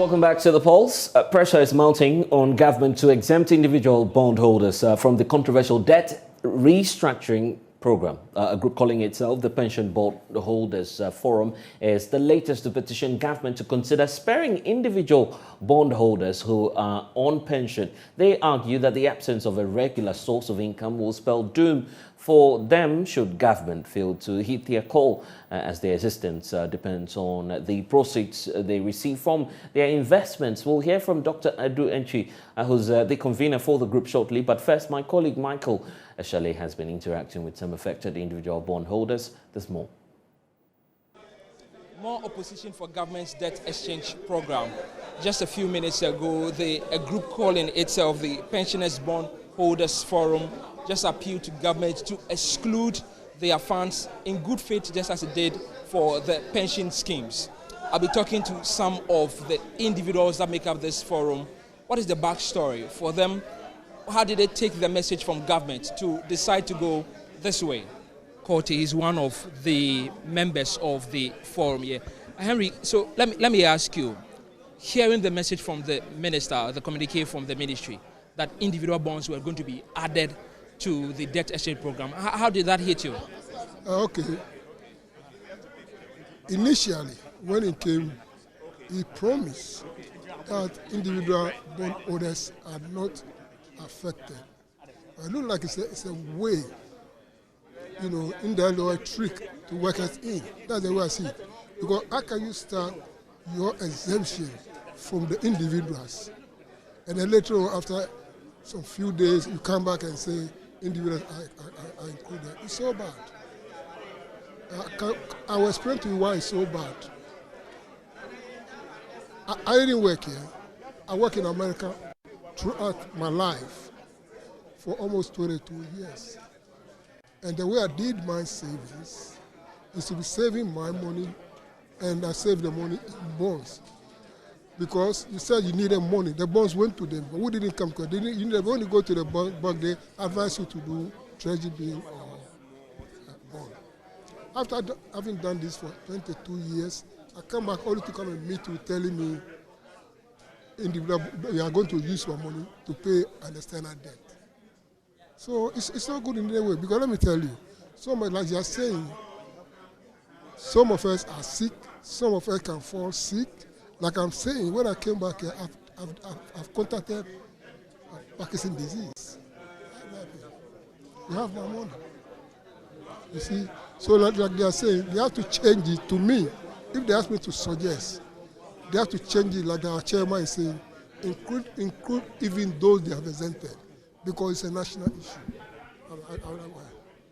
welcome back to The Pulse. Pressure is mounting on government to exempt individual bondholders from the controversial debt restructuring program. A group calling itself the Pension Bondholders Forum is the latest to petition government to consider sparing individual bondholders who are on pension. They argue that the absence of a regular source of income will spell doom for them should government fail to hit their call, as their existence depends on the proceeds they receive from their investments. We'll hear from Dr. Adu Enchi, who's the convener for the group shortly. But first, my colleague Michael Chalet has been interacting with some affected individual bondholders. There's more. More opposition for government's debt exchange program. Just a few minutes ago, a group calling itself the Pensioners Bondholders Forum just appealed to government to exclude their funds in good faith, just as it did for the pension schemes. I'll be talking to some of the individuals that make up this forum. What is the backstory for them? How did they take the message from government to decide to go this way? Corty is one of the members of the forum here. Henry, so let me ask you, hearing the message from the minister, the communique from the ministry, that individual bonds were going to be added to the debt exchange program, how did that hit you? Okay. Initially, when it came, he promised that individual bondholders are not affected. It looks like it's a way, indirect trick to work us in. That's the way I see it. Because how can you start your exemption from the individuals, and then later on, after some few days, you come back and say individuals are included? It's so bad. I will explain to you why it's so bad. I didn't work here. I work in America throughout my life for almost 22 years. And the way I did my savings is to be saving my money, and I save the money in bonds. Because you said you needed money, the bonds went to them, but we didn't come to them. You never only go to the bank, they advise you to do treasury bill or bond. After having done this for 22 years, I come back only to come and meet you telling me, individual, you are going to use your money to pay an external debt. So it's not good in any way, because let me tell you, like you are saying, some of us are sick, some of us can fall sick. Like I'm saying, when I came back here, I've contacted Parkinson's disease. You have my money. You see? So like they are saying, they have to change it to me. If they ask me to suggest, they have to change it like our chairman is saying, include even those they have exempted, because it's a national issue.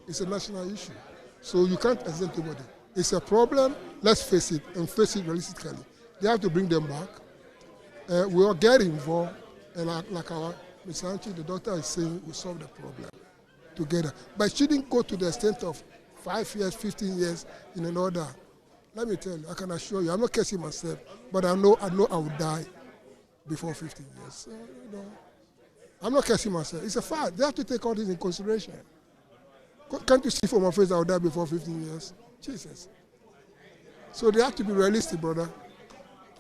It's a national issue. So you can't exempt anybody. It's a problem, let's face it, and face it realistically. They have to bring them back. We all get involved, and like our Mr. Anchi, the doctor is saying, we solve the problem together. But it shouldn't go to the extent of 5 years, 15 years in an order. Let me tell you, I can assure you, I'm not cursing myself, but I know I will die before 15 years. So, I'm not cursing myself. It's a fact. They have to take all this in consideration. Can't you see from my face I will die before 15 years? Jesus. So they have to be realistic, brother.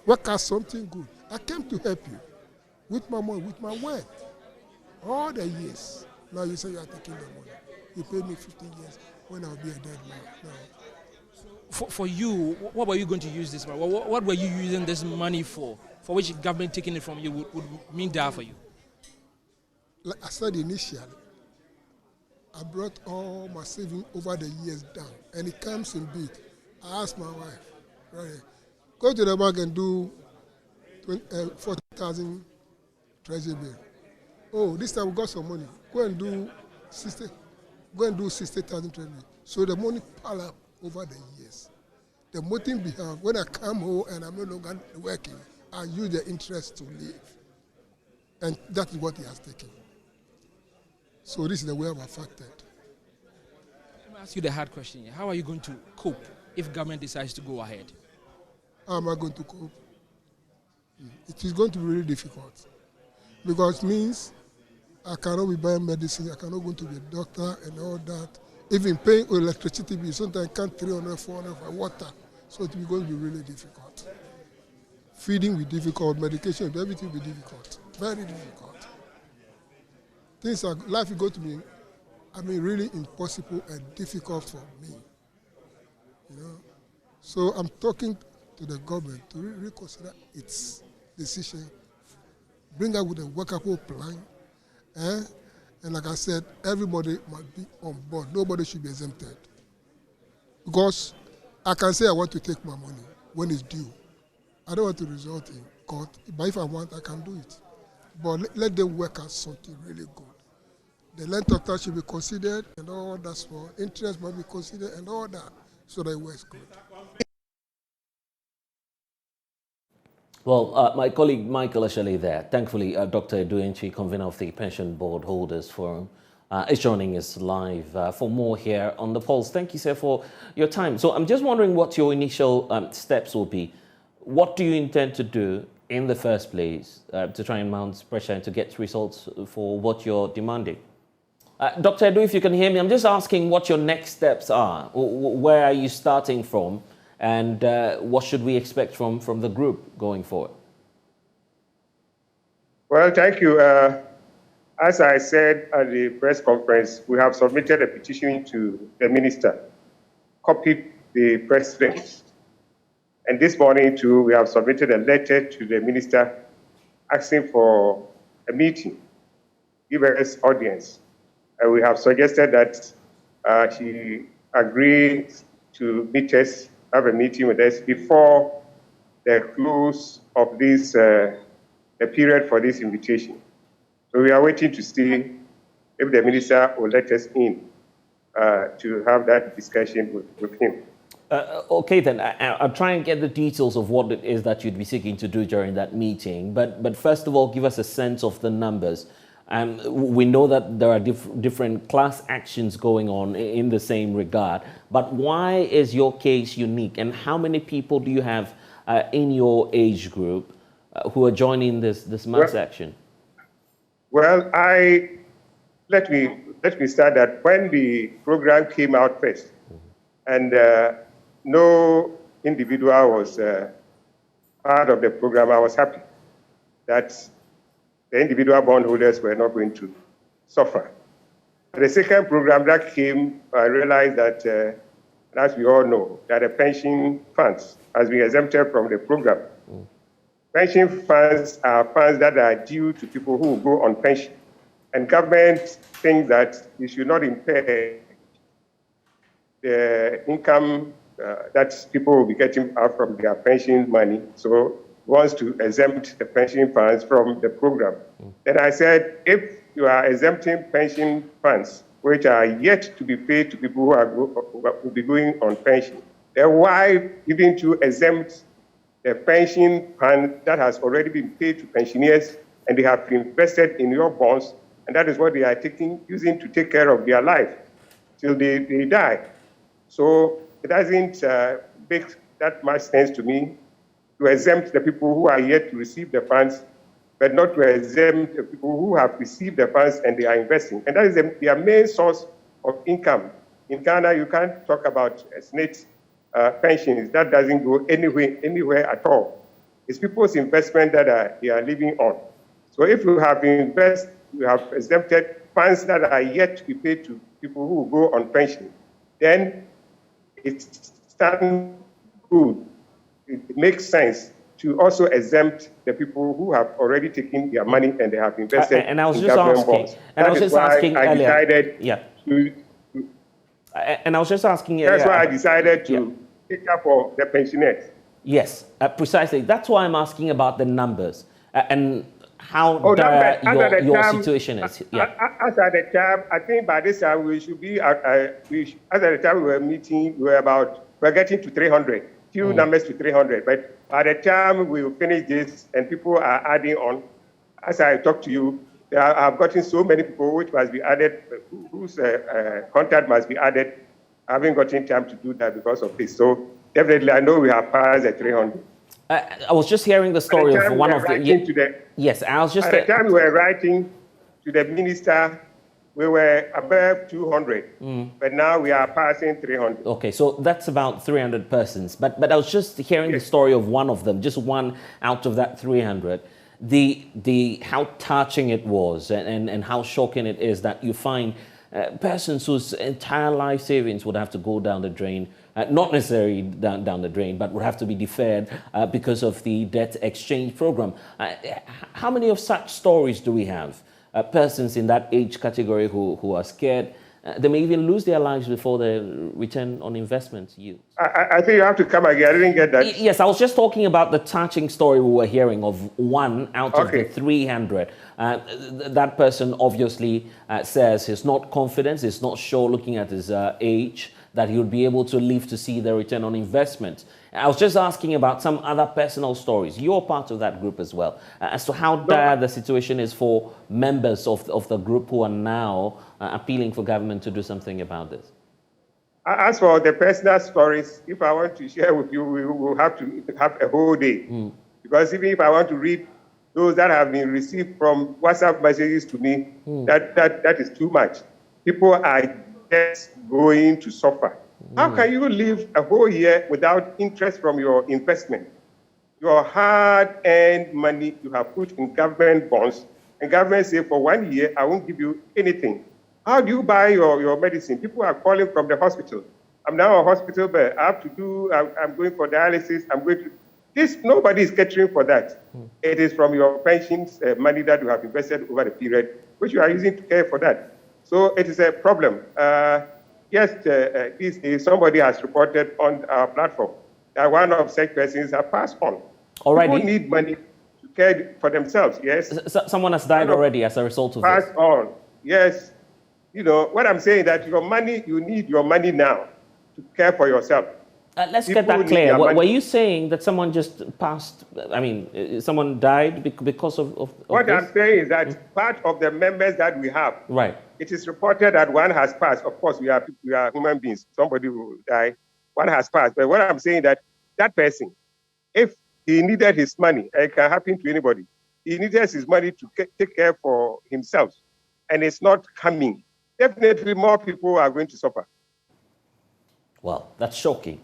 Work out something good. I came to help you with my money, with my word. All the years. Now you say you are taking the money. You paid me 15 years when I'll be a dead man. No. For you, what were you going to use this money? What were you using this money for which government taking it from you would mean that for you? Like I said initially, I brought all my savings over the years down, and it comes in big. I asked my wife, right, go to the bank and do 40,000 treasury bill. Oh, this time we got some money. Go and do 60,000 treasury bill. So the money pile up over the years. The motive behind, when I come home and I'm no longer working, I use the interest to live. And that is what he has taken. So this is the way I'm affected. Let me ask you the hard question here. How are you going to cope if government decides to go ahead? How am I going to cope? It is going to be really difficult. Because it means I cannot be buying medicine, I cannot go to the doctor and all that. Even paying electricity bill, sometimes I can't 300, 400 for water. So it will be going to be really difficult. Feeding will be difficult, medication, everything will be difficult, very difficult. Things are, life will go to be, really impossible and difficult for me. So I'm talking to the government to reconsider its decision, bring up with a workable plan, and like I said, everybody must be on board. Nobody should be exempted. Because I can say I want to take my money when it's due. I don't want to result in court, but if I want, I can do it. But let them work out something really good. The length of time should be considered and all that small. Interest must be considered and all that so that it works good. Well, my colleague Michael Ashele there, thankfully, Dr. Eduenchi, convener of the Pension Board Holders Forum, is joining us live for more here on The Pulse. Thank you, sir, for your time. So I'm just wondering what your initial steps will be. What do you intend to do in the first place to try and mount pressure and to get results for what you're demanding? Dr. Edu, if you can hear me, I'm just asking what your next steps are. Where are you starting from? And what should we expect from the group going forward? Well, thank you. As I said at the press conference, we have submitted a petition to the minister, copied the press release. And this morning, too, we have submitted a letter to the minister asking for a meeting, give us audience. And we have suggested that she agrees to meet us, have a meeting with us before the close of this, the period for this invitation. So we are waiting to see if the minister will let us in to have that discussion with him. Okay, then I'll try and get the details of what it is that you'd be seeking to do during that meeting. But first of all, give us a sense of the numbers. We know that there are different class actions going on in the same regard. But why is your case unique? And how many people do you have in your age group who are joining this mass action? Well, let me start that when the program came out first, and no individual was part of the program, I was happy that the individual bondholders were not going to suffer. The second program that came, I realized that, as we all know, that the pension funds has been exempted from the program. Pension funds are funds that are due to people who go on pension. And government thinks that it should not impair the income that people will be getting out from their pension money. So wants to exempt the pension funds from the program. Then I said, if you are exempting pension funds, which are yet to be paid to people who will be going on pension, then why even to exempt the pension fund that has already been paid to pensioners and they have invested in your bonds, and that is what they are using to take care of their life till they die. So it doesn't make that much sense to me to exempt the people who are yet to receive the funds, but not to exempt the people who have received the funds and they are investing. And that is their main source of income. In Ghana, you can't talk about state pensions. That doesn't go anywhere at all. It's people's investment that they are living on. So if you have exempted funds that are yet to be paid to people who go on pension, then it stands good. It makes sense to also exempt the people who have already taken their money and they have invested and I was in just government asking, bonds. and I was just asking I earlier. decided Yeah. And I was just asking that's earlier. why I decided to take up for the pensioners. Yes, precisely. That's why I'm asking about the numbers and how your situation is. Yeah. As at the time, I think by this time we should be as at the time we were meeting, we were getting to 300. Few numbers to 300, but by the time we will finish this and people are adding on, as I talk to you, I've gotten so many people which must be added, whose contact must be added. I haven't gotten time to do that because of this. So definitely, I know we have passed the 300. I was just hearing the story of one of the. Yes, I was just. At the time we were writing to the minister, we were above 200, but now we are passing 300. Okay, so that's about 300 persons. But I was just hearing the story of one of them, just one out of that 300. The how touching it was and how shocking it is that you find persons whose entire life savings would have to go down the drain, not necessarily down the drain, but would have to be deferred because of the debt exchange program. How many of such stories do we have? Persons in that age category who are scared. They may even lose their lives before the return on investment yields. I think you have to come again. I didn't get that. Yes, I was just talking about the touching story we were hearing of one out of the 300. That person obviously says he's not confident, he's not sure looking at his age that he would be able to live to see the return on investment. I was just asking about some other personal stories. You're part of that group as well, as to how dire the situation is for members of the group who are now appealing for government to do something about this. As for the personal stories, if I want to share with you, we will have to have a whole day. Because even if I want to read those that have been received from WhatsApp messages to me, that is too much. People are just going to suffer. How can you live a whole year without interest from your investment? Your hard-earned money you have put in government bonds, and government say for 1 year, I won't give you anything. How do you buy your medicine? People are calling from the hospital. I'm now a hospital bed. I'm going for dialysis. Nobody is catering for that. It is from your pensions money that you have invested over the period, which you are using to care for that. So it is a problem. Yes, these days somebody has reported on our platform that one of such persons have passed on. Already? People need money to care for themselves, yes. Someone has died already as a result of this? Passed on, yes. You know, what I'm saying is that you need your money now to care for yourself. Let's get that clear. Were you saying that someone just passed, someone died because of what this? I'm saying is that part of the members that we have, right. It is reported that one has passed. Of course, we are human beings. Somebody will die. One has passed. But what I'm saying that person, if he needed his money, it can happen to anybody. He needed his money to take care for himself, and it's not coming. Definitely more people are going to suffer. Well, that's shocking.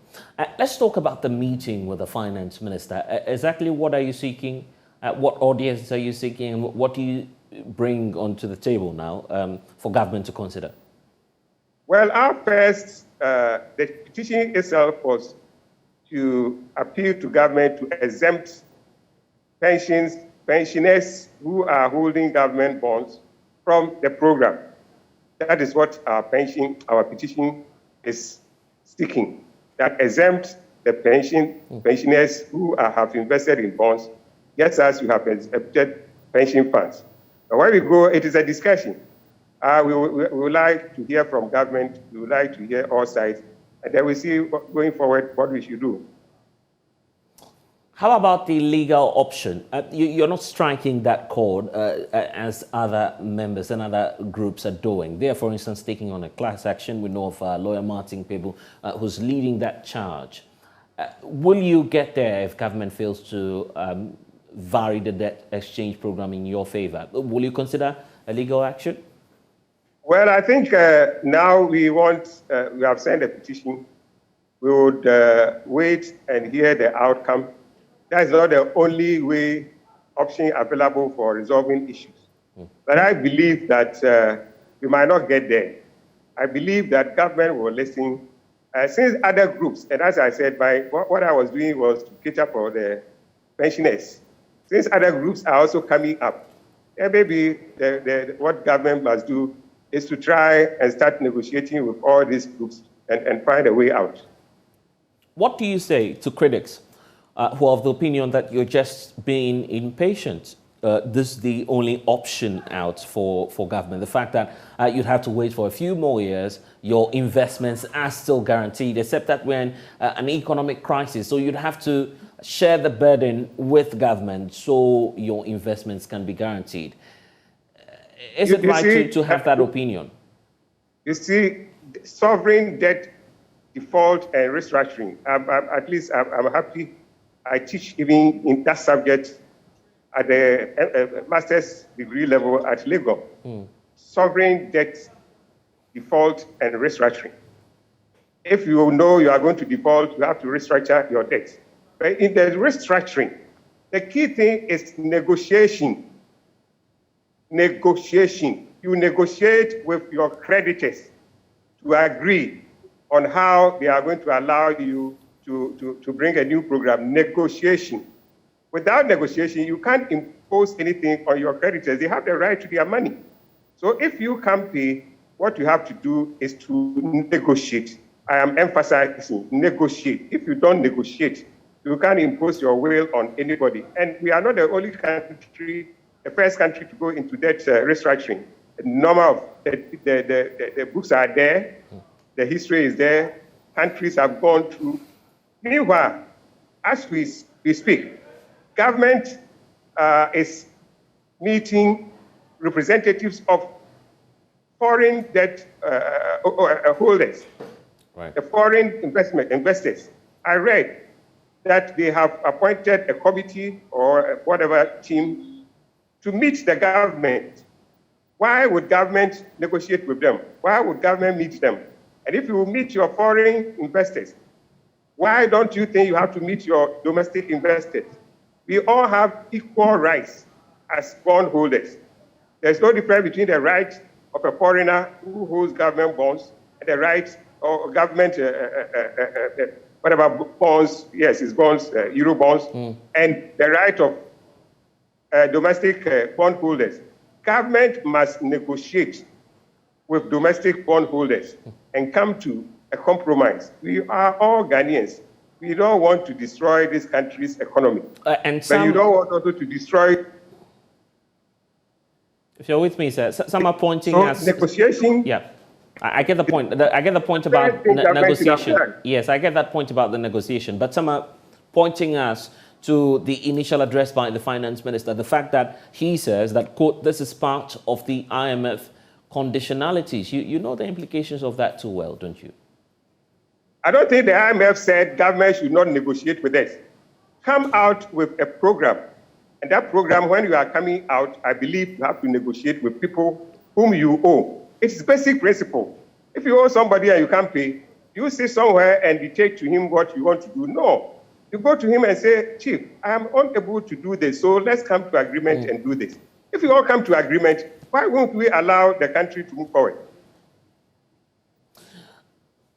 Let's talk about the meeting with the finance minister. Exactly what are you seeking? What audience are you seeking? And what do you bring onto the table now for government to consider? Well, our first, the petition itself was to appeal to government to exempt pensioners who are holding government bonds from the program. That is what our petition is seeking, that exempt the pensioners who have invested in bonds, just as you have exempted pension funds. But when we go, it is a discussion. We would like to hear from government, we would like to hear all sides, and then we see going forward what we should do. How about the legal option? You're not striking that chord as other members and other groups are doing. They're, for instance, taking on a class action. We know of lawyer Martin Pebu, who's leading that charge. Will you get there if government fails to vary the debt exchange program in your favor? Will you consider a legal action? Well, I think now we have sent a petition. We would wait and hear the outcome. That is not the only option available for resolving issues. But I believe that we might not get there. I believe that government will listen. Since other groups, and as I said, what I was doing was to cater for the pensioners. Since other groups are also coming up, maybe what government must do is to try and start negotiating with all these groups and find a way out. What do you say to critics who are of the opinion that you're just being impatient? This is the only option out for government. The fact that you'd have to wait for a few more years, your investments are still guaranteed, except that we're in an economic crisis. So you'd have to share the burden with government so your investments can be guaranteed. Is it right to have that opinion? You see, sovereign debt default and restructuring, at least I'm happy. I teach even in that subject at the master's degree level at Lagos. sovereign debt default and restructuring. If you know you are going to default, you have to restructure your debt. But in the restructuring, the key thing is negotiation. Negotiation. You negotiate with your creditors to agree on how they are going to allow you to bring a new program. Negotiation. Without negotiation, you can't impose anything on your creditors. They have the right to their money. So if you can't pay, what you have to do is to negotiate. I am emphasizing negotiate. If you don't negotiate, you can't impose your will on anybody. And we are not the only country, the first country to go into that restructuring. The number of the books are there, the history is there, countries have gone through. Meanwhile, as we speak, government is meeting representatives of foreign debt holders, right. the foreign investors. I read that they have appointed a committee or whatever team to meet the government. Why would government negotiate with them? Why would government meet them? And if you meet your foreign investors, why don't you think you have to meet your domestic investors? We all have equal rights as bondholders. There's no difference between the right of a foreigner who holds government bonds and the right of government, whatever bonds, yes, it's bonds, Euro bonds, and the right of domestic bondholders. Government must negotiate with domestic bondholders and come to a compromise. We are all Ghanaians. We don't want to destroy this country's economy. But you don't want also to destroy. If you're with me, sir, some are pointing so as negotiation. Yeah, I get the point. I get the point about negotiation. Yes, I get that point about the negotiation. But some are pointing us to the initial address by the finance minister, the fact that he says that, quote, this is part of the IMF conditionalities. You know the implications of that too well, don't you? I don't think the IMF said government should not negotiate with us. Come out with a program. And that program, when you are coming out, I believe you have to negotiate with people whom you owe. It's basic principle. If you owe somebody and you can't pay, you sit somewhere and dictate to him what you want to do. No. You go to him and say, Chief, I am unable to do this, so let's come to agreement and do this. If you all come to agreement, why won't we allow the country to move forward?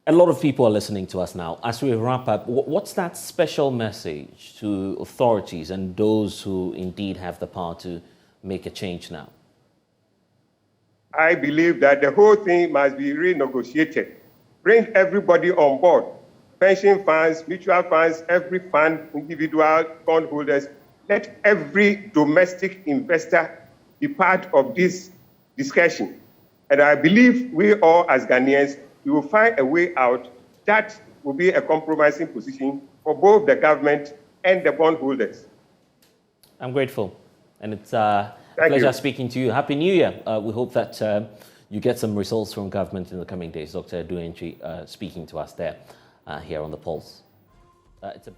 A lot of people are listening to us now. As we wrap up, what's that special message to authorities and those who indeed have the power to make a change now? I believe that the whole thing must be renegotiated. Bring everybody on board. Pension funds, mutual funds, every fund, individual bondholders. Let every domestic investor be part of this discussion. And I believe we all as Ghanaians, we will find a way out that will be a compromising position for both the government and the bondholders. I'm grateful. And it's a pleasure speaking to you. Happy New Year. We hope that you get some results from government in the coming days. Dr. Aduentri speaking to us there here on The Pulse. It's a